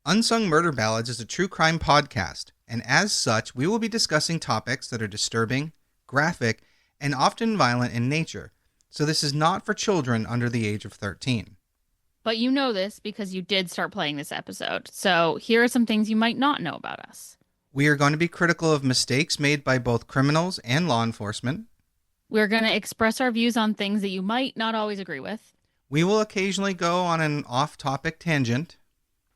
Unsung Murder Ballads is a true crime podcast, and as such, we will be discussing topics that are disturbing, graphic, and often violent in nature. So this is not for children under the age of 13. But you know this because you did start playing this episode. So here are some things you might not know about us. We are going to be critical of mistakes made by both criminals and law enforcement. We're going to express our views on things that you might not always agree with. We will occasionally go on an off-topic tangent.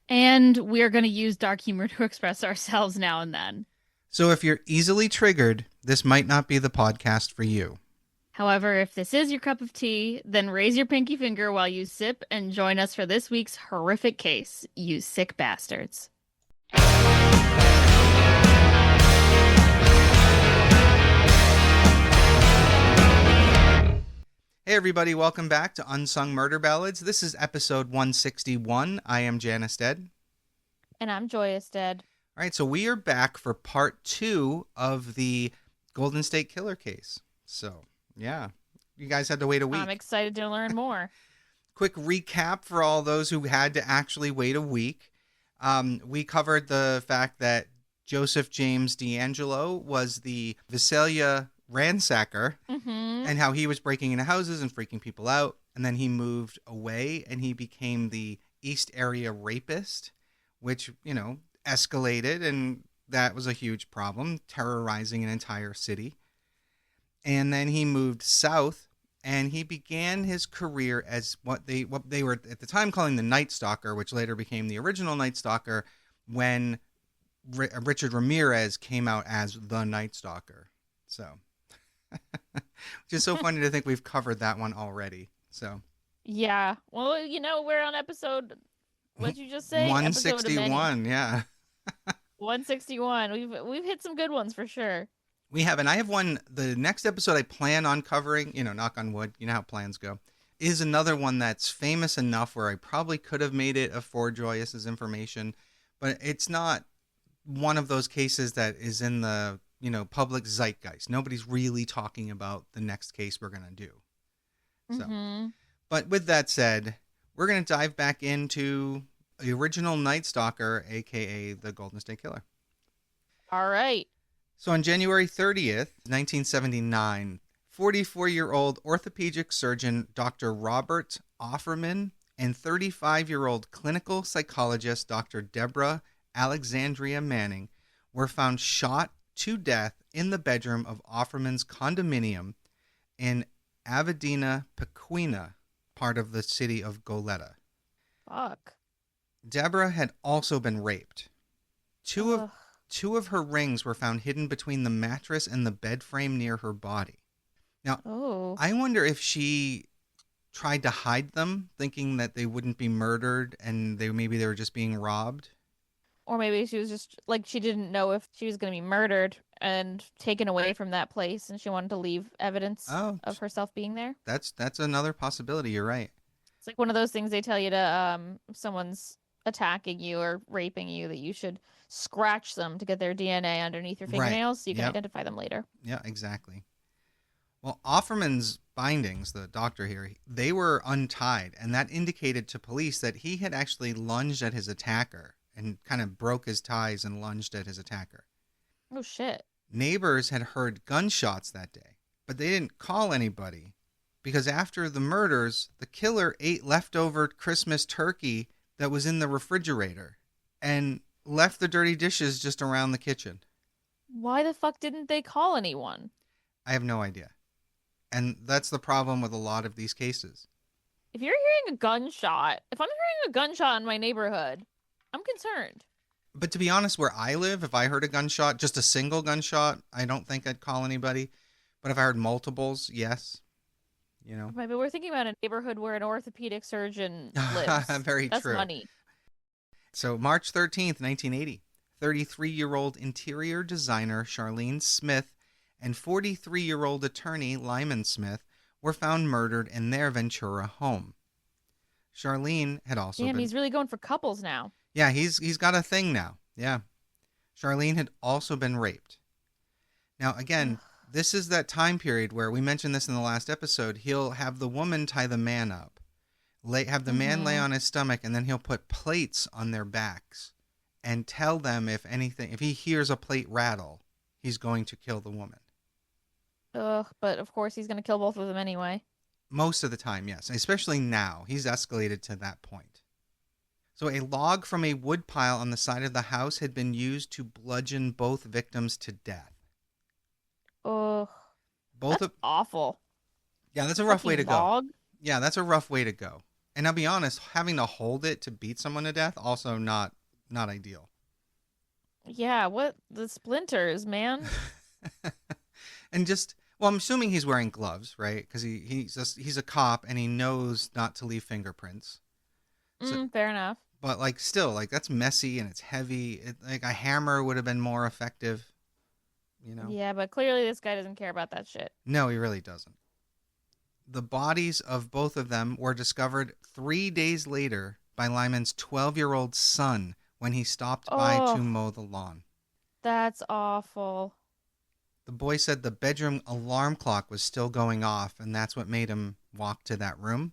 And we're going to use dark humor to express ourselves now and then. So if you're easily triggered, this might not be the podcast for you. However, if this is your cup of tea, then raise your pinky finger while you sip and join us for this week's horrific case, you sick bastards. Hey everybody, welcome back to Unsung Murder Ballads. This is episode 161. I am Janus Dead. And I'm Joyous Dead. All right, so we are back for part 2 of the Golden State Killer case. So, yeah, you guys had to wait a week. I'm excited to learn more. Quick recap for all those who had to actually wait a week. We covered the fact that Joseph James D'Angelo was the Visalia ransacker, and how he was breaking into houses and freaking people out. And then he moved away and he became the East Area rapist, which, you know, escalated, and that was a huge problem, terrorizing an entire city. And then he moved south and he began his career as what they were at the time calling the Nightstalker, which later became the original Nightstalker when Richard Ramirez came out as the Nightstalker. So which is so funny to think we've covered that one already. So yeah, well, you know, we're on episode, what'd you just say? 161, yeah. 161. We've hit some good ones for sure. We have, and I have one, the next episode I plan on covering, you know, knock on wood, you know how plans go, is another one that's famous enough where I probably could have made it for Joyous's information, but it's not one of those cases that is in the, you know, public zeitgeist. Nobody's really talking about the next case we're going to do. So, but with that said, we're going to dive back into the original Nightstalker, aka the Golden State Killer. All right. So on January 30th, 1979, 44-year-old orthopedic surgeon Dr. Robert Offerman and 35-year-old clinical psychologist Dr. Deborah Alexandria Manning were found shot to death in the bedroom of Offerman's condominium in Avedina, Pequena, part of the city of Goleta. Fuck. Deborah had also been raped. Two of her rings were found hidden between the mattress and the bed frame near her body. Now, I wonder if she tried to hide them, thinking that they wouldn't be murdered and maybe they were just being robbed. Or maybe she was just, like, she didn't know if she was going to be murdered and taken away from that place, and she wanted to leave evidence of herself being there. That's another possibility. You're right. It's like one of those things they tell you to, if someone's attacking you or raping you, that you should scratch them to get their DNA underneath your fingernails so you can identify them later. Yeah, exactly. Well, Offerman's bindings, the doctor here, they were untied, and that indicated to police that he had actually lunged at his attacker and kind of broke his ties and lunged at his attacker. Oh, shit. Neighbors had heard gunshots that day, but they didn't call anybody because after the murders, the killer ate leftover Christmas turkey that was in the refrigerator and left the dirty dishes just around the kitchen. Why the fuck didn't they call anyone? I have no idea. And that's the problem with a lot of these cases. If I'm hearing a gunshot in my neighborhood, I'm concerned. But to be honest, where I live, if I heard a gunshot, just a single gunshot, I don't think I'd call anybody. But if I heard multiples, yes. You know. But we're thinking about a neighborhood where an orthopedic surgeon lives. Very That's true. That's money. So March 13th, 1980, 33-year-old interior designer Charlene Smith and 43-year-old attorney Lyman Smith were found murdered in their Ventura home. Charlene had also Damn, he's really going for couples now. Yeah, he's got a thing now. Yeah. Charlene had also been raped. Now, again, this is that time period where we mentioned this in the last episode. He'll have the woman tie the man up, have the man lay on his stomach, and then he'll put plates on their backs and tell them if he hears a plate rattle, he's going to kill the woman. Ugh, but of course he's gonna kill both of them anyway. Most of the time, yes. Especially now. He's escalated to that point. So a log from a woodpile on the side of the house had been used to bludgeon both victims to death. Ugh, Both that's of awful. Yeah, that's a rough way to Fucking go. log. Yeah, that's a rough way to go. And I'll be honest, having to hold it to beat someone to death also not ideal. Yeah, what the splinters, man? And just well, I'm assuming he's wearing gloves, right? Because he's a cop and he knows not to leave fingerprints. So, Fair enough. but like still, like that's messy and it's heavy. Like a hammer would have been more effective, you know? Yeah, but clearly this guy doesn't care about that shit. No, he really doesn't. The bodies of both of them were discovered 3 days later by Lyman's 12-year-old son when he stopped by to Oh, mow the lawn. that's awful. The boy said the bedroom alarm clock was still going off, and that's what made him walk to that room.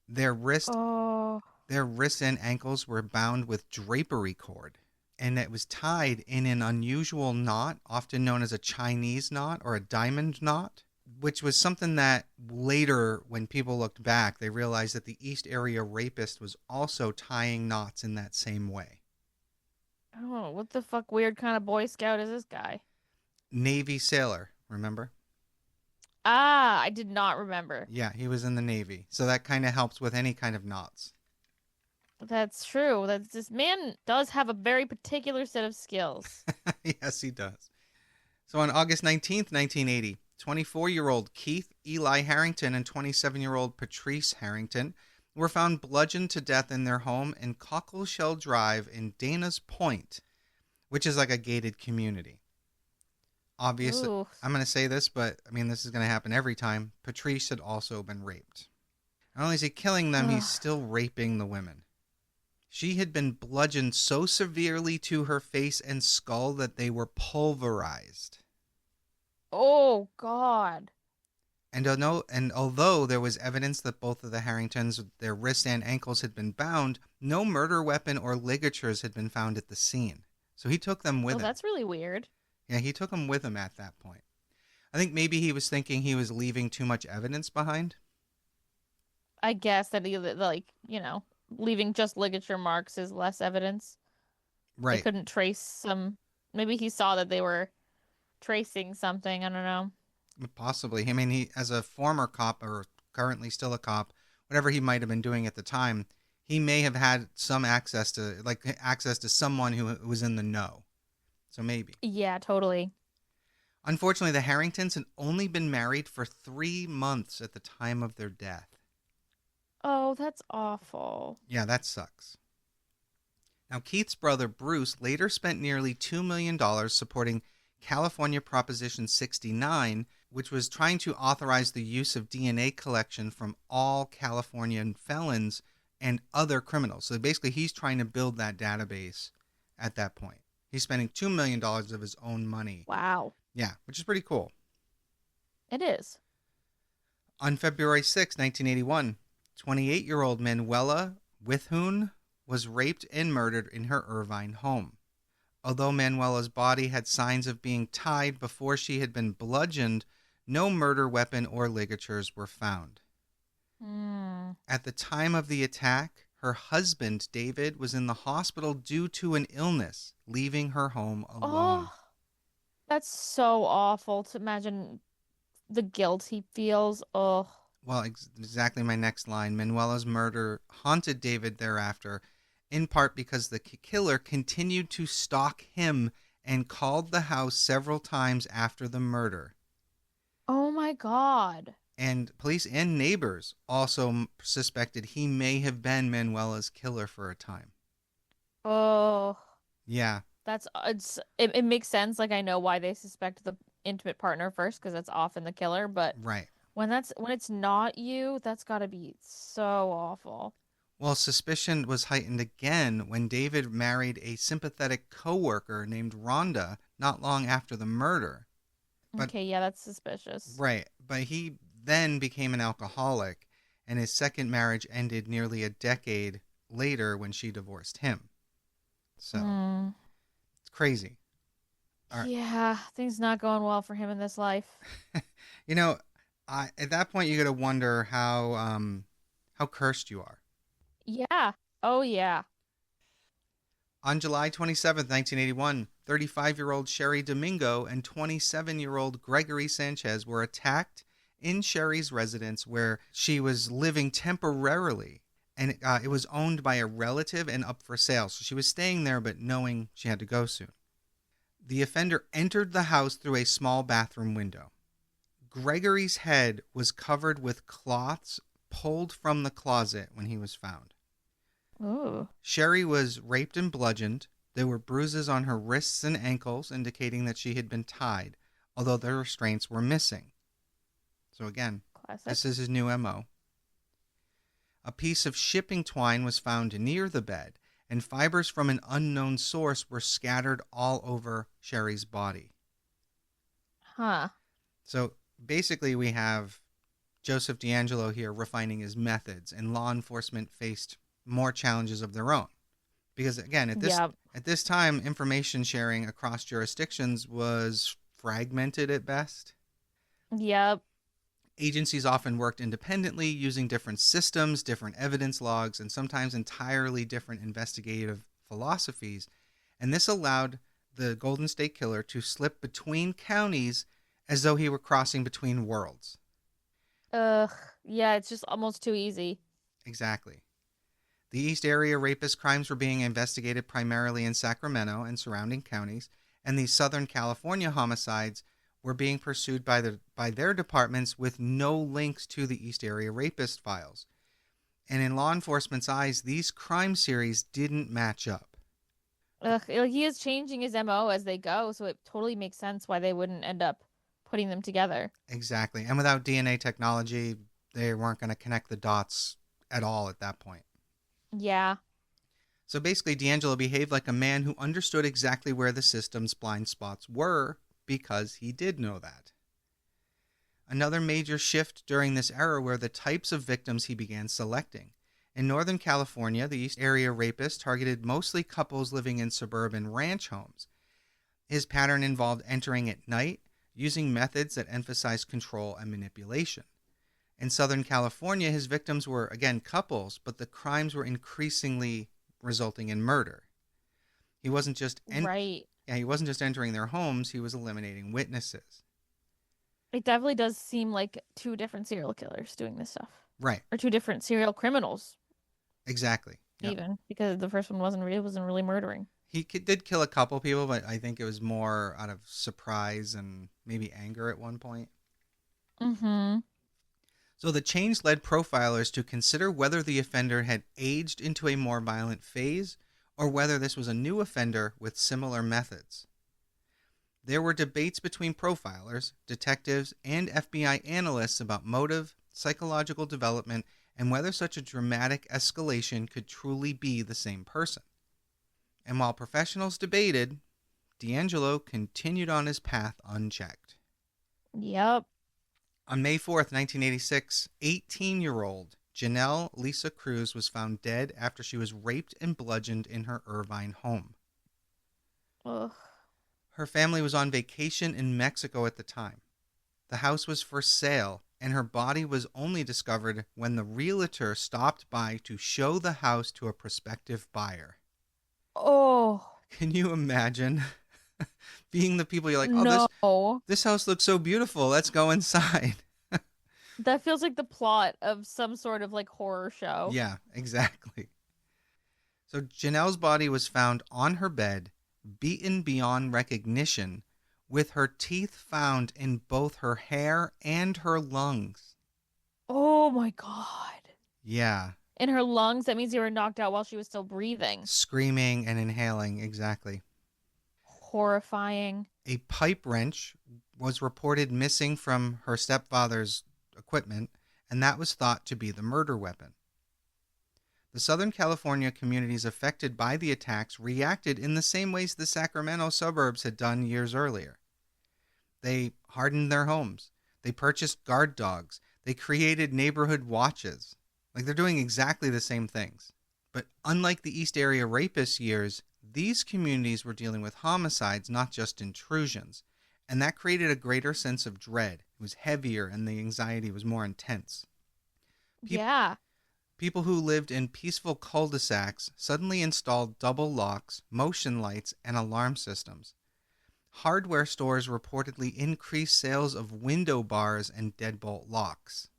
Their wrist, Oh, their wrists and ankles were bound with drapery cord, and it was tied in an unusual knot, often known as a Chinese knot or a diamond knot, which was something that later, when people looked back, they realized that the East Area Rapist was also tying knots in that same way. oh, what the fuck weird kind of Boy Scout is this guy? Navy sailor, remember? Ah, I did not remember. Yeah, he was in the Navy. So that kind of helps with any kind of knots. That's true. That's this man does have a very particular set of skills. Yes, he does. So on August 19th, 1980, 24-year-old Keith Eli Harrington and 27-year-old Patrice Harrington were found bludgeoned to death in their home in Cockleshell Drive in Dana's Point, which is like a gated community. Obviously, Ooh. I'm going to say this, but I mean, this is going to happen every time. Patrice had also been raped. Not only is he killing them, he's still raping the women. She had been bludgeoned so severely to her face and skull that they were pulverized. Oh God. And although there was evidence that both of the Harringtons, their wrists and ankles had been bound, no murder weapon or ligatures had been found at the scene. So he took them with Oh, him. that's really weird. Yeah, he took them with him at that point. I think maybe he was thinking he was leaving too much evidence behind. I guess that leaving just ligature marks is less evidence. They Right. couldn't trace some. Maybe he saw that they were tracing something. I don't know. Possibly. I mean, he, as a former cop or currently still a cop, whatever he might have been doing at the time, he may have had some access to someone who was in the know. So maybe. Yeah, totally. Unfortunately, the Harringtons had only been married for 3 months at the time of their death. Oh, that's awful. Yeah, that sucks. Now, Keith's brother Bruce later spent nearly $2 million supporting California Proposition 69, which was trying to authorize the use of DNA collection from all Californian felons and other criminals. So basically, he's trying to build that database at that point. He's spending $2 million of his own money. Wow. Yeah, which is pretty cool. It is. On February 6, 1981, 28-year-old Manuela Withhoon was raped and murdered in her Irvine home. Although Manuela's body had signs of being tied before she had been bludgeoned, no murder weapon or ligatures were found. At the time of the attack, her husband, David, was in the hospital due to an illness, leaving her home alone. Oh, that's so awful to imagine the guilt he feels. Oh, Well, exactly my next line. Manuela's murder haunted David thereafter, in part because the killer continued to stalk him and called the house several times after the murder. oh my God. And police and neighbors also suspected he may have been Manuela's killer for a time. Oh, Yeah, it makes sense. Like I know why they suspect the intimate partner first because that's often the killer, but right. when it's not you, that's got to be so awful. Well, suspicion was heightened again when David married a sympathetic coworker named Rhonda not long after the murder. But Okay, yeah, that's suspicious. right, but he then became an alcoholic, and his second marriage ended nearly a decade later when she divorced him. So it's crazy. All right. Yeah, things not going well for him in this life. You know, at that point you got to wonder how cursed you are. Yeah. Oh yeah. On July 27th, 1981, 35-year-old Sherry Domingo and 27-year-old Gregory Sanchez were attacked in Sherry's residence where she was living temporarily. And it was owned by a relative and up for sale. So she was staying there, but knowing she had to go soon. The offender entered the house through a small bathroom window. Gregory's head was covered with cloths pulled from the closet when he was found. Ooh. Sherry was raped and bludgeoned. There were bruises on her wrists and ankles, indicating that she had been tied, although the restraints were missing. So again, Classic. this is his new MO. A piece of shipping twine was found near the bed, and fibers from an unknown source were scattered all over Sherry's body. Huh. So basically, we have Joseph DeAngelo here refining his methods, and law enforcement faced more challenges of their own. Because again, at this time, information sharing across jurisdictions was fragmented at best. Yep. Agencies often worked independently using different systems, different evidence logs, and sometimes entirely different investigative philosophies. And this allowed the Golden State Killer to slip between counties as though he were crossing between worlds. Ugh. Yeah, it's just almost too easy. Exactly. The East Area rapist crimes were being investigated primarily in Sacramento and surrounding counties, and the Southern California homicides were being pursued by their departments with no links to the East Area rapist files. And in law enforcement's eyes, these crime series didn't match up. Ugh. He is changing his MO as they go, so it totally makes sense why they wouldn't end up putting them together. Exactly. And without DNA technology, they weren't going to connect the dots at all at that point. Yeah. So basically, DeAngelo behaved like a man who understood exactly where the system's blind spots were because he did know that. Another major shift during this era were the types of victims he began selecting. In Northern California, the East Area rapist targeted mostly couples living in suburban ranch homes. His pattern involved entering at night, using methods that emphasized control and manipulation. In Southern California, his victims were, again, couples, but the crimes were increasingly resulting in murder. He wasn't just he wasn't just entering their homes, he was eliminating witnesses. It definitely does seem like two different serial killers doing this stuff. Right. Or two different serial criminals. Exactly. Yep. Even because the first one wasn't really murdering. He did kill a couple people, but I think it was more out of surprise and maybe anger at one point. Mm-hmm. So the change led profilers to consider whether the offender had aged into a more violent phase or whether this was a new offender with similar methods. There were debates between profilers, detectives, and FBI analysts about motive, psychological development, and whether such a dramatic escalation could truly be the same person. And while professionals debated, DeAngelo continued on his path unchecked. Yep. On May 4th, 1986, 18-year-old Janelle Lisa Cruz was found dead after she was raped and bludgeoned in her Irvine home. Ugh. Her family was on vacation in Mexico at the time. The house was for sale, and her body was only discovered when the realtor stopped by to show the house to a prospective buyer. Oh. Can you imagine being the people you're like, oh, no. this house looks so beautiful. Let's go inside. That feels like the plot of some sort of like horror show. Yeah, exactly. So Janelle's body was found on her bed, beaten beyond recognition, with her teeth found in both her hair and her lungs. Oh my God. Yeah. In her lungs, that means they were knocked out while she was still breathing. Screaming and inhaling, exactly. Horrifying. A pipe wrench was reported missing from her stepfather's equipment, and that was thought to be the murder weapon. The Southern California communities affected by the attacks reacted in the same ways the Sacramento suburbs had done years earlier. They hardened their homes. They purchased guard dogs. They created neighborhood watches. Like, they're doing exactly the same things. But unlike the East Area rapist years, these communities were dealing with homicides, not just intrusions, and that created a greater sense of dread. It was heavier and the anxiety was more intense. Peop- Yeah. People who lived in peaceful cul-de-sacs suddenly installed double locks, motion lights, and alarm systems. Hardware stores reportedly increased sales of window bars and deadbolt locks.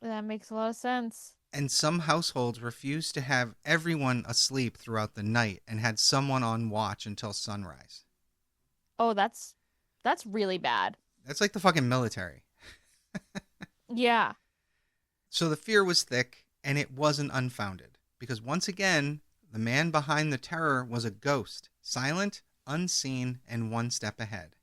That makes a lot of sense. And some households refused to have everyone asleep throughout the night and had someone on watch until sunrise. Oh, that's really bad. That's like the fucking military. Yeah. So the fear was thick, and it wasn't unfounded. Because once again, the man behind the terror was a ghost, silent, unseen, and one step ahead.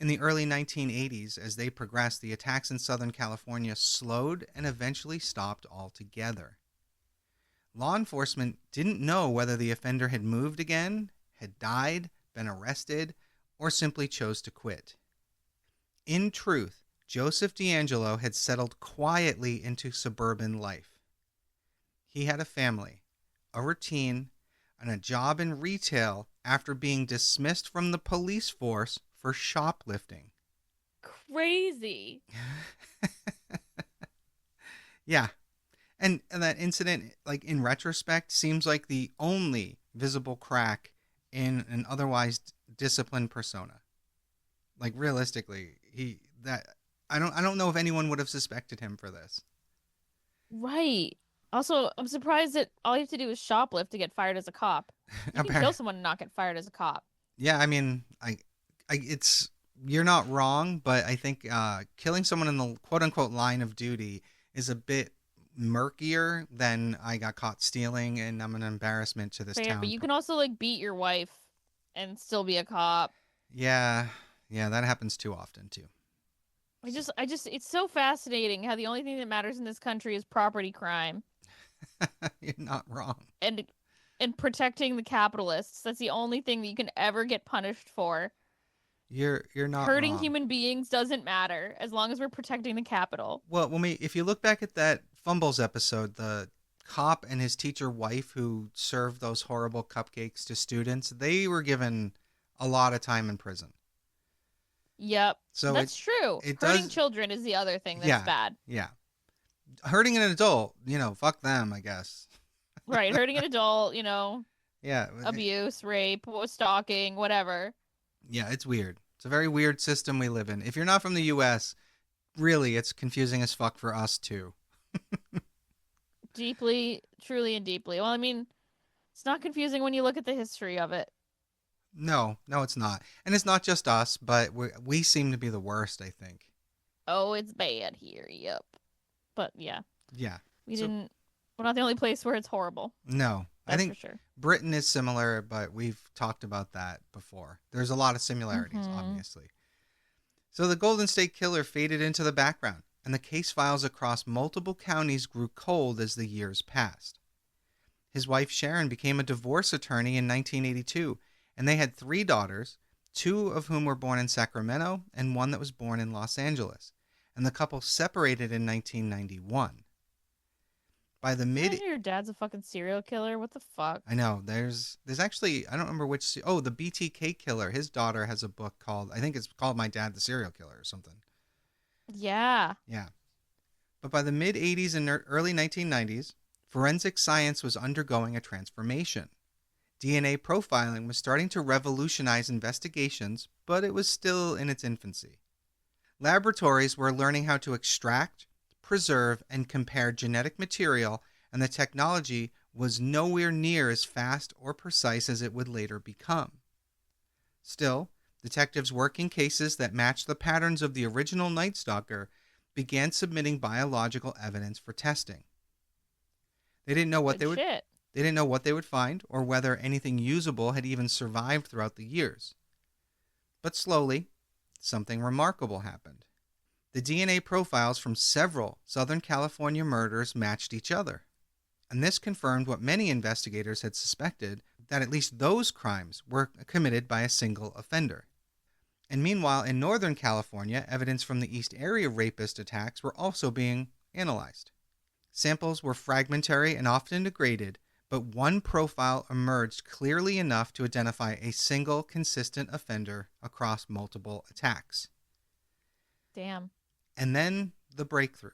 In the early 1980s, as they progressed, the attacks in Southern California slowed and eventually stopped altogether. Law enforcement didn't know whether the offender had moved again, had died, been arrested, or simply chose to quit. In truth, Joseph DeAngelo had settled quietly into suburban life. He had a family, a routine, and a job in retail after being dismissed from the police force for shoplifting. Crazy. Yeah. And that incident, like in retrospect, seems like the only visible crack in an otherwise disciplined persona. Like realistically, I don't know if anyone would have suspected him for this. Right. Also, I'm surprised that all you have to do is shoplift to get fired as a cop. You can kill someone and not get fired as a cop. Yeah, I mean, it's you're not wrong, but I think killing someone in the quote unquote line of duty is a bit murkier than I got caught stealing and I'm an embarrassment to this Fair, town. but you can also like beat your wife and still be a cop. Yeah, that happens too often too. It's so fascinating how the only thing that matters in this country is property crime You're not wrong. and protecting the capitalists. That's the only thing that you can ever get punished for. You're not Hurting wrong. human beings doesn't matter as long as we're protecting the capital. Well, if you look back at that Fumbles episode, the cop and his teacher wife who served those horrible cupcakes to students, they were given a lot of time in prison. Yep. So that's true. It Hurting does, children is the other thing that's bad. Yeah. Hurting an adult, fuck them, I guess. Right. Hurting an adult, Yeah. abuse, rape, stalking, whatever. Yeah, it's weird. It's a very weird system we live in. If you're not from the U.S., really, it's confusing as fuck for us, too. Deeply, truly, and deeply. Well, I mean, it's not confusing when you look at the history of it. No, it's not. And it's not just us, but we seem to be the worst, I think. Oh, it's bad here. Yep. But yeah. Yeah. We're not the only place where it's horrible. No. That's I think for sure. Britain is similar, but we've talked about that before. There's a lot of similarities, obviously. So the Golden State Killer faded into the background, and the case files across multiple counties grew cold as the years passed. His wife Sharon became a divorce attorney in 1982, and they had 3 daughters, 2 of whom were born in Sacramento and 1 that was born in Los Angeles, and the couple separated in 1991. By the your dad's a fucking serial killer. What the fuck? I know. There's actually, I don't remember which. The BTK killer. His daughter has a book called, I think it's called My Dad the Serial Killer or something. Yeah. Yeah. But by the mid 80s and early 1990s, forensic science was undergoing a transformation. DNA profiling was starting to revolutionize investigations, but it was still in its infancy. Laboratories were learning how to extract, preserve, and compare genetic material, and the technology was nowhere near as fast or precise as it would later become. Still, detectives working cases that matched the patterns of the original Nightstalker began submitting biological evidence for testing. They didn't know what they would find or whether anything usable had even survived throughout the years. But slowly, something remarkable happened. The DNA profiles from several Southern California murders matched each other. And this confirmed what many investigators had suspected, that at least those crimes were committed by a single offender. And meanwhile, in Northern California, evidence from the East Area rapist attacks were also being analyzed. Samples were fragmentary and often degraded, but one profile emerged clearly enough to identify a single consistent offender across multiple attacks. Damn. And then the breakthrough.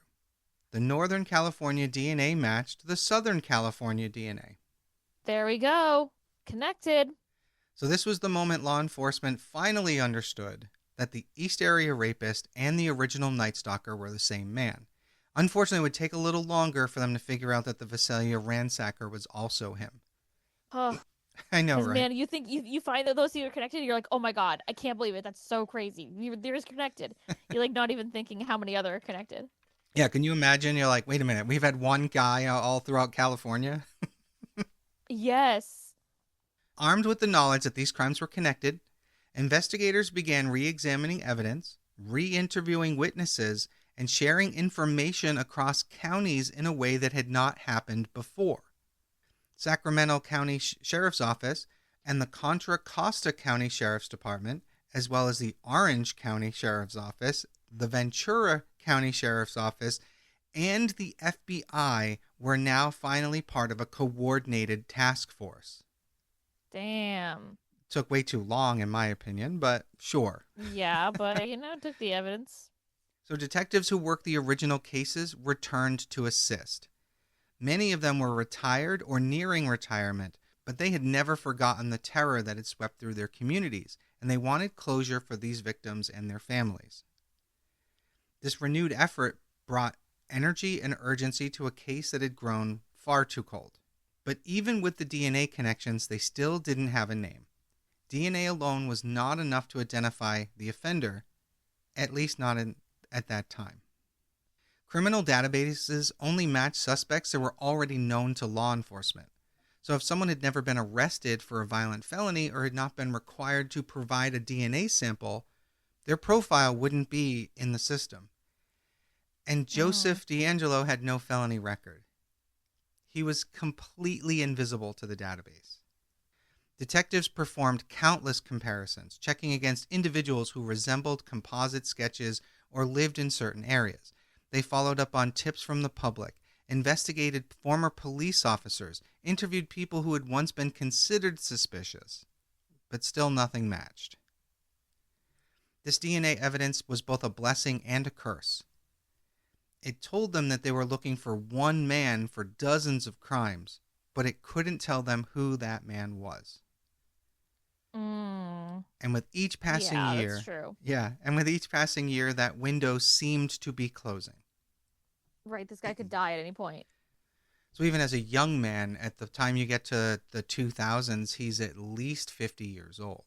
The Northern California DNA matched the Southern California DNA. There we go. Connected. So this was the moment law enforcement finally understood that the East Area Rapist and the original Nightstalker were the same man. Unfortunately, it would take a little longer for them to figure out that the Visalia Ransacker was also him. Oh, I know, because right? man, you think you find that those two are connected, you're like, oh my god, I can't believe it. That's so crazy. They're just connected. You're like not even thinking how many other are connected. Yeah, can you imagine? You're like, wait a minute, we've had one guy all throughout California. Yes. Armed with the knowledge that these crimes were connected, investigators began re-examining evidence, re-interviewing witnesses, and sharing information across counties in a way that had not happened before. Sacramento County Sheriff's Office and the Contra Costa County Sheriff's Department, as well as the Orange County Sheriff's Office, the Ventura County Sheriff's Office, and the FBI were now finally part of a coordinated task force. Damn. Took way too long, in my opinion, but sure. Yeah, but it took the evidence. So detectives who worked the original cases returned to assist. Many of them were retired or nearing retirement, but they had never forgotten the terror that had swept through their communities, and they wanted closure for these victims and their families. This renewed effort brought energy and urgency to a case that had grown far too cold. But even with the DNA connections, they still didn't have a name. DNA alone was not enough to identify the offender, at least not at that time. Criminal databases only match suspects that were already known to law enforcement. So if someone had never been arrested for a violent felony or had not been required to provide a DNA sample, their profile wouldn't be in the system. And Joseph D'Angelo had no felony record. He was completely invisible to the database. Detectives performed countless comparisons, checking against individuals who resembled composite sketches or lived in certain areas. They followed up on tips from the public, investigated former police officers, interviewed people who had once been considered suspicious, but still nothing matched. This DNA evidence was both a blessing and a curse. It told them that they were looking for one man for dozens of crimes, but it couldn't tell them who that man was. And with each passing year, that's true. and with each passing year, that window seemed to be closing. Right, this guy could die at any point. So even as a young man, at the time you get to the 2000s, he's at least 50 years old.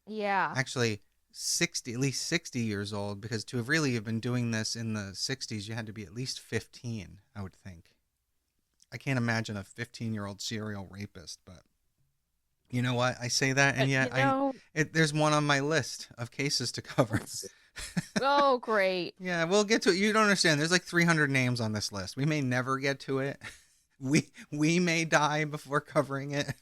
Yeah. Actually, at least 60 years old, because to have really been doing this in the 60s, you had to be at least 15, I would think. I can't imagine a 15-year-old serial rapist, but you know what? I say that, and yet there's one on my list of cases to cover. Oh, great. Yeah, we'll get to it. You don't understand. There's like 300 names on this list. We may never get to it. We may die before covering it.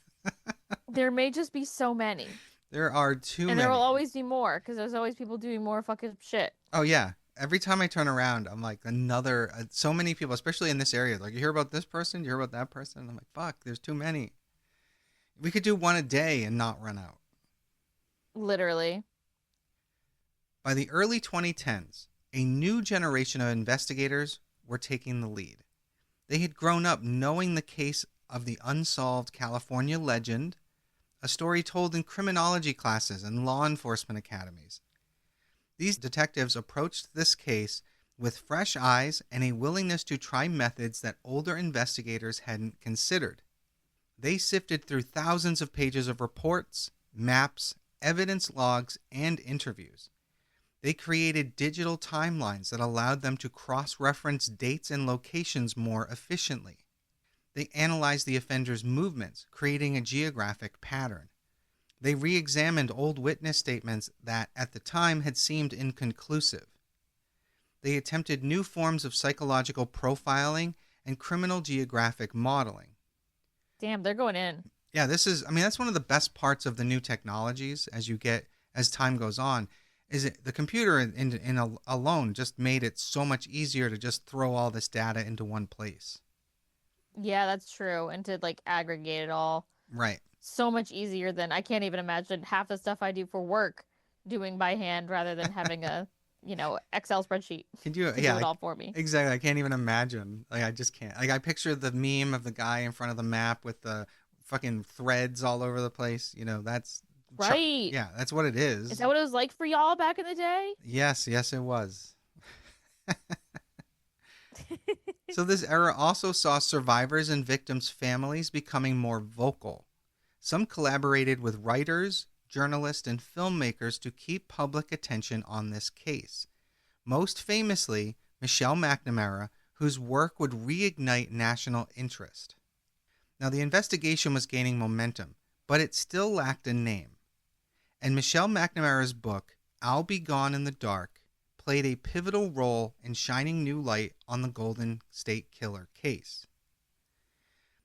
There may just be so many. There are too many. And there will always be more, because there's always people doing more fucking shit. Oh, yeah. Every time I turn around, I'm like, so many people, especially in this area. Like, you hear about this person? You hear about that person? And I'm like, fuck, there's too many. We could do one a day and not run out. Literally. By the early 2010s, a new generation of investigators were taking the lead. They had grown up knowing the case of the unsolved California legend, a story told in criminology classes and law enforcement academies. These detectives approached this case with fresh eyes and a willingness to try methods that older investigators hadn't considered. They sifted through thousands of pages of reports, maps, evidence logs, and interviews. They created digital timelines that allowed them to cross-reference dates and locations more efficiently. They analyzed the offender's movements, creating a geographic pattern. They re-examined old witness statements that, at the time, had seemed inconclusive. They attempted new forms of psychological profiling and criminal geographic modeling. Damn, they're going in. Yeah, that's one of the best parts of the new technologies as time goes on, is the computer alone just made it so much easier to just throw all this data into one place. Yeah, that's true. And to like aggregate it all Right. so much easier than I can't even imagine half the stuff I do for work doing by hand rather than having a, Excel spreadsheet Can you? to Yeah, do it all for me. exactly. I can't even imagine. Like, I just can't. Like, I picture the meme of the guy in front of the map with the fucking threads all over the place. That's Right. yeah, that's what it Is is. that what it was like for y'all back in the day? Yes, yes, it was. So this era also saw survivors and victims' families becoming more vocal. Some collaborated with writers, journalists, and filmmakers to keep public attention on this case. Most famously, Michelle McNamara, whose work would reignite national interest. Now, the investigation was gaining momentum, but it still lacked a name. And Michelle McNamara's book, I'll Be Gone in the Dark, played a pivotal role in shining new light on the Golden State Killer case.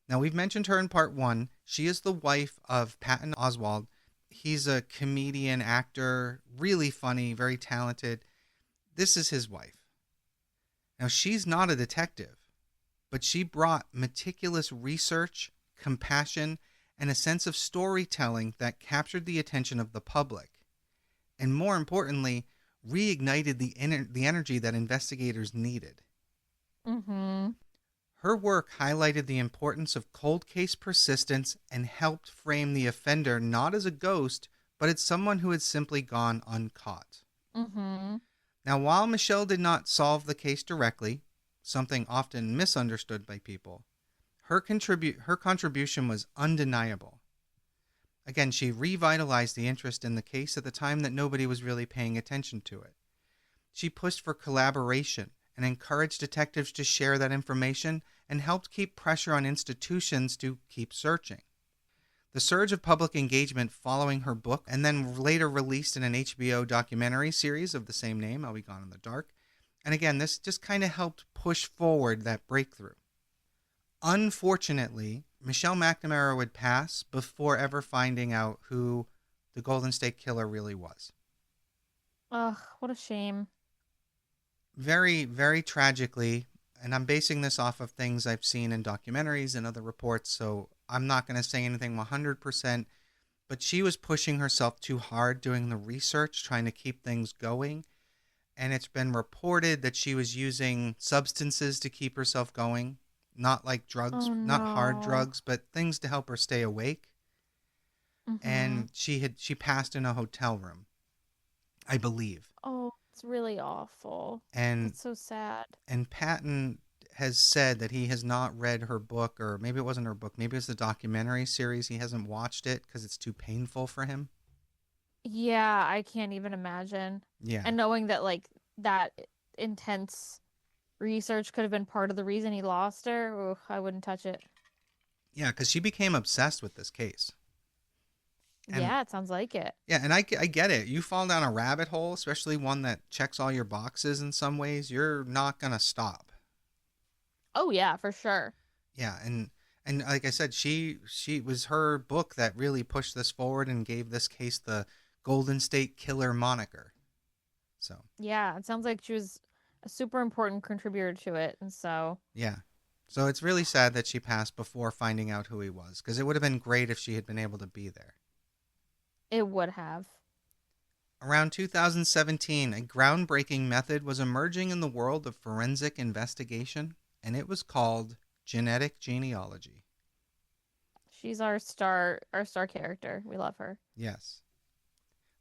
Now, we've mentioned her in part one. She is the wife of Patton Oswalt. He's a comedian, actor, really funny, very talented. This is his wife. Now, she's not a detective, but she brought meticulous research, compassion, and a sense of storytelling that captured the attention of the public. And more importantly, reignited the energy that investigators needed. Mm-hmm. Her work highlighted the importance of cold case persistence and helped frame the offender not as a ghost, but as someone who had simply gone uncaught. Mm-hmm. Now, while Michelle did not solve the case directly, something often misunderstood by people, her contribution was undeniable. Again, she revitalized the interest in the case at the time that nobody was really paying attention to it. She pushed for collaboration and encouraged detectives to share that information and helped keep pressure on institutions to keep searching. The surge of public engagement following her book, and then later released in an HBO documentary series of the same name, I'll Be Gone in the Dark. And again, this just kind of helped push forward that breakthrough. Unfortunately, Michelle McNamara would pass before ever finding out who the Golden State Killer really was. Ugh, what a shame. Very, very tragically, and I'm basing this off of things I've seen in documentaries and other reports, so I'm not going to say anything 100%, but she was pushing herself too hard doing the research, trying to keep things going. And it's been reported that she was using substances to keep herself going, not like drugs, Oh not hard no. drugs, but things to help her stay awake. Mm-hmm. And she passed in a hotel room, I believe. Oh, it's really awful. And That's so sad. Patton has said that he has not read her book, or maybe it wasn't her book, maybe it's the documentary series. He hasn't watched it because it's too painful for him. Yeah, I can't even imagine. Yeah. And knowing that like that intense research could have been part of the reason he lost her, ooh, I wouldn't touch it. Yeah, because she became obsessed with this case. And Yeah, it sounds like it. yeah, and I get it. You fall down a rabbit hole, especially one that checks all your boxes in some ways, you're not going to stop. Oh yeah, for sure. Yeah, and like I said, she was her book that really pushed this forward and gave this case the Golden State Killer moniker. So, Yeah, it sounds like she was a super important contributor to it, and so yeah. So it's really sad that she passed before finding out who he was, because it would have been great if she had been able to be there. it would have. Around 2017, a groundbreaking method was emerging in the world of forensic investigation, and it was called genetic genealogy. She's our star character. We love her. Yes.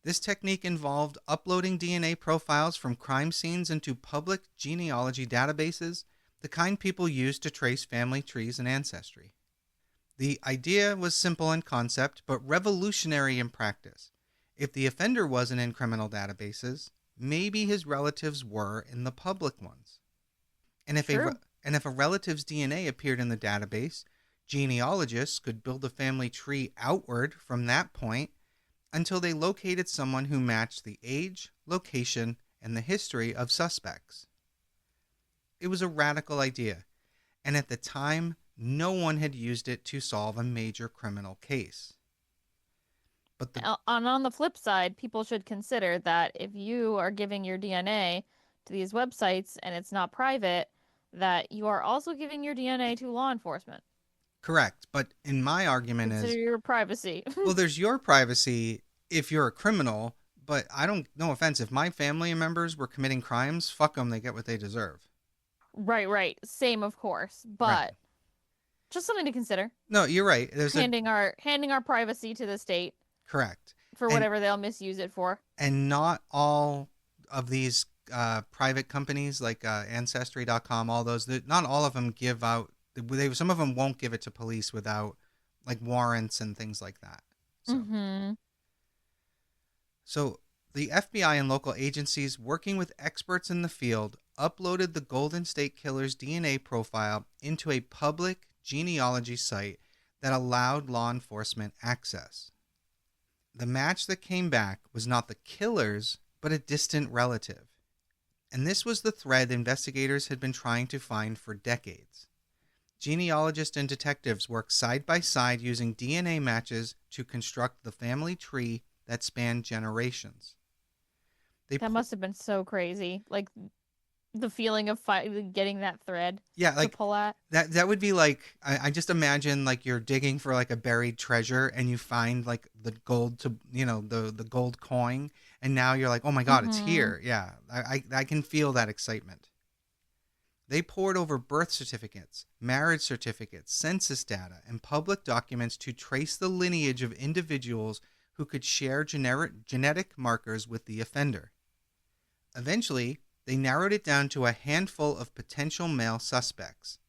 This technique involved uploading DNA profiles from crime scenes into public genealogy databases, the kind people use to trace family trees and ancestry. The idea was simple in concept, but revolutionary in practice. If the offender wasn't in criminal databases, maybe his relatives were in the public ones. And if a True. and if a relative's DNA appeared in the database, genealogists could build a family tree outward from that point until they located someone who matched the age, location, and the history of suspects. It was a radical idea, and at the time, no one had used it to solve a major criminal case. But the On the flip side, people should consider that if you are giving your DNA to these websites and it's not private, that you are also giving your DNA to law enforcement. Correct. But in my argument Consider is, your privacy. well, there's your privacy if you're a criminal, but I don't, no offense, if my family members were committing crimes, fuck them, they get what they deserve. Right, right. Same, of course, Right. but just something to consider. No, you're right. Handing our privacy to the state Correct. for And whatever they'll misuse it for. not all of these private companies like Ancestry.com, all those, not all of them give out, some of them won't give it to police without like warrants and things like that. So, Mm-hmm. so the FBI and local agencies working with experts in the field uploaded the Golden State Killer's DNA profile into a public genealogy site that allowed law enforcement access. The match that came back was not the killer's, but a distant relative. And this was the thread investigators had been trying to find for decades. Genealogists and detectives worked side by side using DNA matches to construct the family tree that spanned generations. That must have been so crazy. Like the feeling of getting that thread to pull at. That would be like, I just imagine like you're digging for like a buried treasure and you find like the gold the gold coin, and now you're like, oh my God, it's here. Yeah, I can feel that excitement. They pored over birth certificates, marriage certificates, census data, and public documents to trace the lineage of individuals who could share genetic markers with the offender. Eventually, they narrowed it down to a handful of potential male suspects.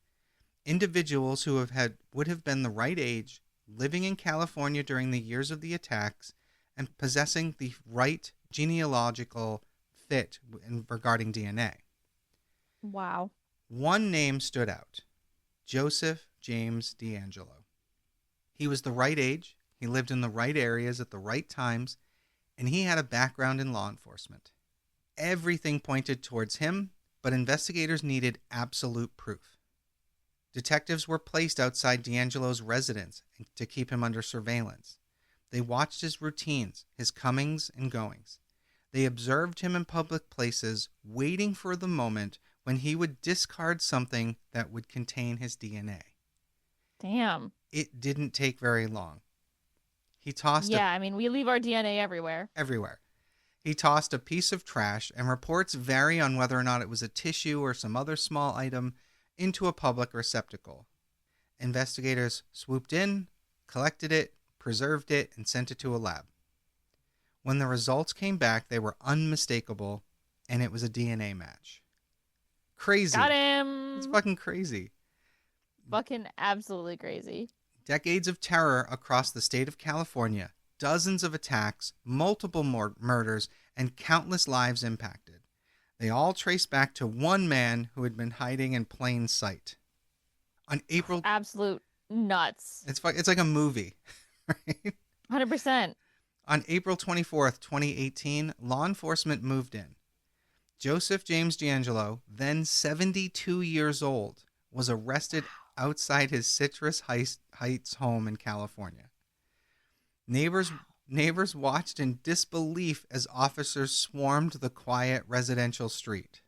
Individuals who would have been the right age, living in California during the years of the attacks, and possessing the right genealogical fit regarding DNA. Wow. One name stood out: Joseph James DeAngelo. He was the right age, he lived in the right areas at the right times, and he had a background in law enforcement. Everything pointed towards him, but investigators needed absolute proof. Detectives were placed outside DeAngelo's residence to keep him under surveillance. They watched his routines, his comings and goings. They observed him in public places, waiting for the moment when he would discard something that would contain his DNA. Damn. It didn't take very long. He tossed we leave our DNA everywhere. Everywhere. He tossed a piece of trash, and reports vary on whether or not it was a tissue or some other small item, into a public receptacle. Investigators swooped in, collected it, preserved it, and sent it to a lab. When the results came back, they were unmistakable, and it was a DNA match. Crazy. Got him. It's fucking crazy. Fucking absolutely crazy. Decades of terror across the state of California, dozens of attacks, multiple murders, and countless lives impacted. They all trace back to one man who had been hiding in plain sight. Absolute nuts. It's like a movie, right? 100%. On April 24th, 2018, law enforcement moved in. Joseph James DeAngelo, then 72 years old, was arrested outside his Citrus Heights home in California. Neighbors watched in disbelief as officers swarmed the quiet residential street.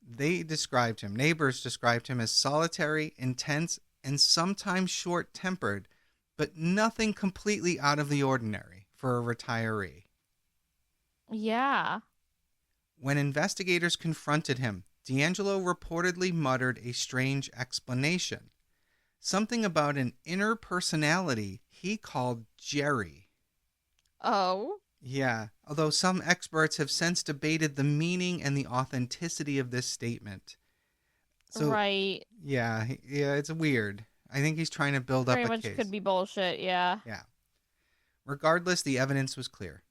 Neighbors described him as solitary, intense, and sometimes short-tempered, but nothing completely out of the ordinary for a retiree. Yeah. When investigators confronted him, DeAngelo reportedly muttered a strange explanation. Something about an inner personality he called Jerry. Oh? Yeah, although some experts have since debated the meaning and the authenticity of this statement. So, right. Yeah, it's weird. I think he's trying to build up a case. Very much could be bullshit, yeah. Yeah. Regardless, the evidence was clear.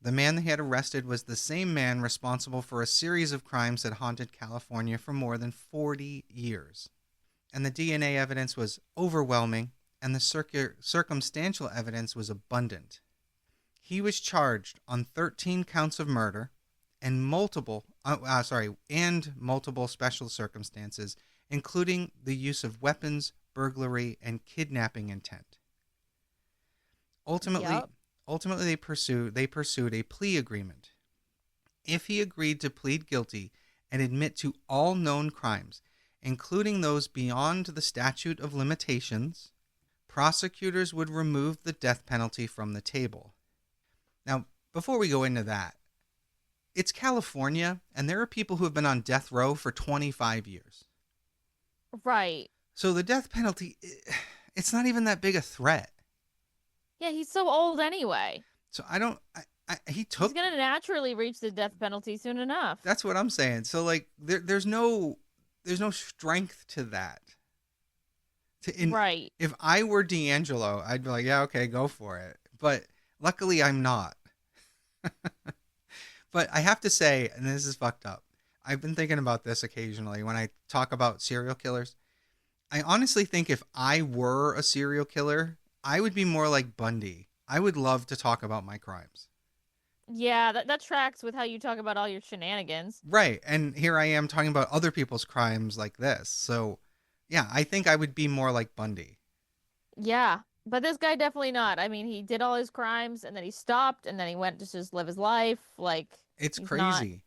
The man they had arrested was the same man responsible for a series of crimes that haunted California for more than 40 years. And the DNA evidence was overwhelming, and the circumstantial evidence was abundant. He was charged on 13 counts of murder and multiple special circumstances, including the use of weapons, burglary, and kidnapping intent. Ultimately, they pursued a plea agreement. If he agreed to plead guilty and admit to all known crimes, including those beyond the statute of limitations, prosecutors would remove the death penalty from the table. Now, before we go into that, it's California, and there are people who have been on death row for 25 years. Right. So the death penalty, it's not even that big a threat. Yeah, he's so old anyway. So I don't, He's going to naturally reach the death penalty soon enough. That's what I'm saying. So like, there's no strength to that. Right. If I were D'Angelo, I'd be like, yeah, okay, go for it. But luckily, I'm not. But I have to say, and this is fucked up, I've been thinking about this occasionally when I talk about serial killers. I honestly think if I were a serial killer, I would be more like Bundy. I would love to talk about my crimes. Yeah, that tracks with how you talk about all your shenanigans. Right. And here I am talking about other people's crimes like this. So, yeah, I think I would be more like Bundy. Yeah, but this guy definitely not. I mean, he did all his crimes and then he stopped and then he went to just live his life. Like, it's crazy.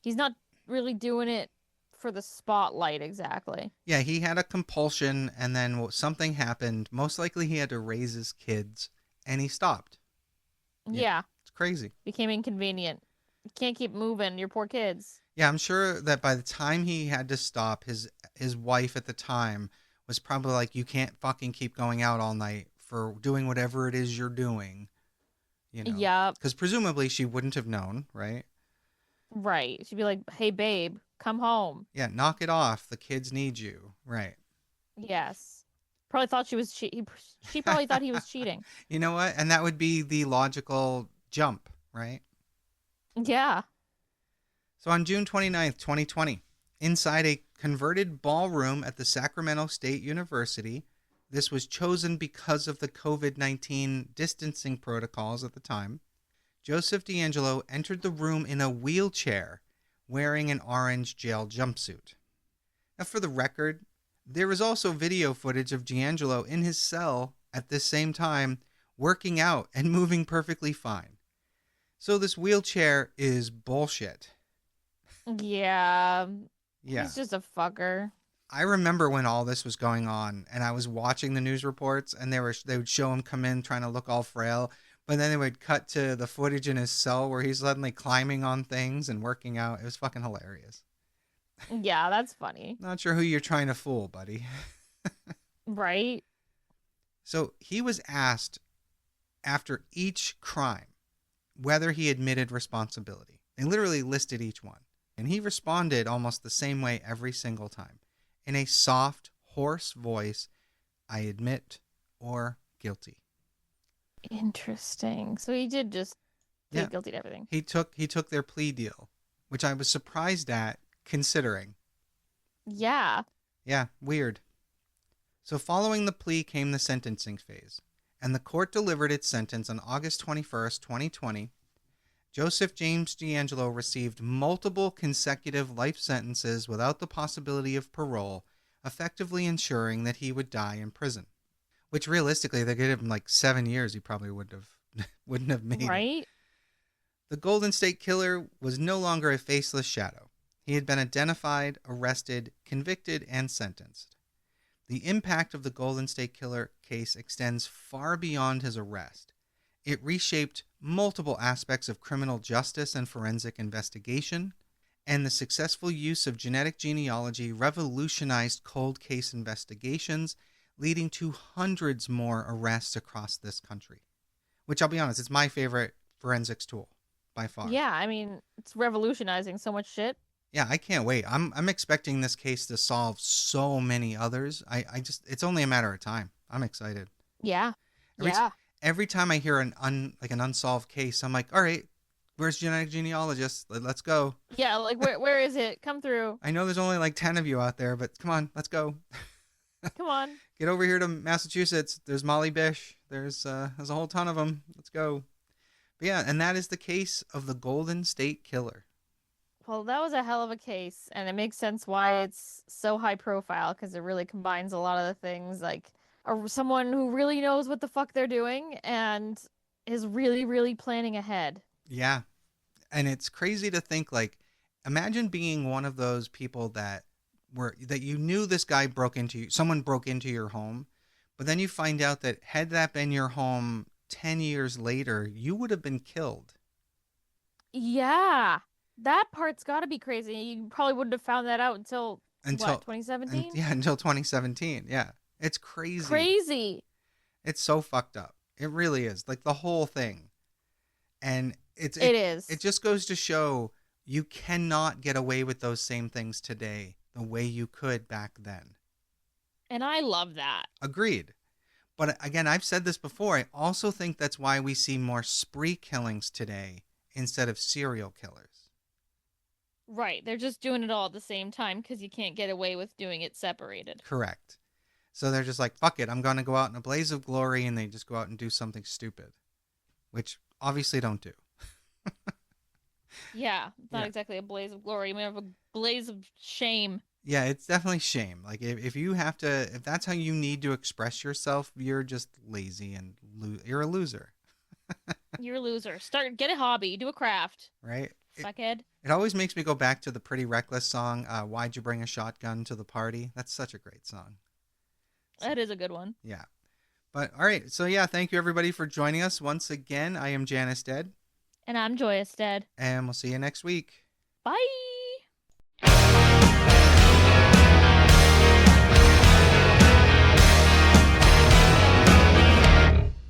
He's not really doing it for the spotlight exactly. Yeah, he had a compulsion and then something happened. Most likely he had to raise his kids and he stopped. Yeah. It's crazy. Became inconvenient. You can't keep moving your poor kids. Yeah, I'm sure that by the time he had to stop, his wife at the time was probably like, you can't fucking keep going out all night for doing whatever it is you're doing. You know? Yeah. Because presumably she wouldn't have known, right? Right. She'd be like, hey, babe, come home. Yeah, knock it off. The kids need you. Right. Yes. Probably thought she was she probably thought he was cheating. You know what? And that would be the logical jump, right? Yeah. So on June 29th, 2020, inside a converted ballroom at the Sacramento State University, this was chosen because of the COVID-19 distancing protocols at the time, Joseph DeAngelo entered the room in a wheelchair, wearing an orange jail jumpsuit. Now, for the record, there is also video footage of DeAngelo in his cell at this same time, working out and moving perfectly fine. So this wheelchair is bullshit. Yeah. Yeah. He's just a fucker. I remember when all this was going on and I was watching the news reports and they would show him come in trying to look all frail, but then they would cut to the footage in his cell where he's suddenly climbing on things and working out. It was fucking hilarious. Yeah, that's funny. Not sure who you're trying to fool, buddy. Right? So he was asked after each crime whether he admitted responsibility. They literally listed each one. And he responded almost the same way every single time. In a soft, hoarse voice, I admit or guilty. Interesting. So he did just plead guilty to everything. He took their plea deal, which I was surprised at considering. Yeah. Yeah, weird. So following the plea came the sentencing phase, and the court delivered its sentence on August 21st, 2020. Joseph James DeAngelo received multiple consecutive life sentences without the possibility of parole, effectively ensuring that he would die in prison. Which realistically, they gave him like 7 years, he probably wouldn't have made it. Right? The Golden State Killer was no longer a faceless shadow. He had been identified, arrested, convicted, and sentenced. The impact of the Golden State Killer case extends far beyond his arrest. It reshaped multiple aspects of criminal justice and forensic investigation, and the successful use of genetic genealogy revolutionized cold case investigations, leading to hundreds more arrests across this country. Which, I'll be honest, it's my favorite forensics tool, by far. Yeah, I mean, it's revolutionizing so much shit. Yeah, I can't wait. I'm expecting this case to solve so many others. It's only a matter of time. I'm excited. Yeah. Every time I hear an unsolved case, I'm like, all right, where's genetic genealogist? Let's go. Yeah, like where is it? Come through. I know there's only like 10 of you out there, but come on, let's go. Come on. Get over here to Massachusetts. There's Molly Bish. There's a whole ton of them. Let's go. But yeah, and that is the case of the Golden State Killer. Well, that was a hell of a case, and it makes sense why it's so high profile, because it really combines a lot of the things, like someone who really knows what the fuck they're doing and is really, really planning ahead. Yeah. And it's crazy to think, like, imagine being one of those people that where that you knew this guy someone broke into your home, but then you find out that had that been your home 10 years later, you would have been killed. Yeah. That part's got to be crazy. You probably wouldn't have found that out until what, Until and 2017? yeah, until 2017. Yeah. It's crazy. Crazy. It's so fucked up. It really is. Like the whole thing. And It it is. just goes to show you cannot get away with those same things today the way you could back then. And I love that. Agreed. But again, I've said this before. I also think that's why we see more spree killings today instead of serial killers. Right. They're just doing it all at the same time because you can't get away with doing it separated. Correct. So they're just like, fuck it, I'm going to go out in a blaze of glory, and they just go out and do something stupid, which obviously don't do. Yeah. It's not Yeah. exactly a blaze of glory. You may have a blaze of shame. Yeah, it's definitely shame. Like if you have to, if that's how you need to express yourself, you're just lazy and you're a loser, You're a loser. Get a hobby. Do a craft. right? Fuckhead. It always makes me go back to the Pretty Reckless song, "Why'd You Bring a Shotgun to the Party?" That's such a great song. That is a good one. Yeah. But all right, so yeah, thank you everybody for joining us once again. I am Janice Dead, And I'm Joyous Dead. and we'll see you next week. Bye.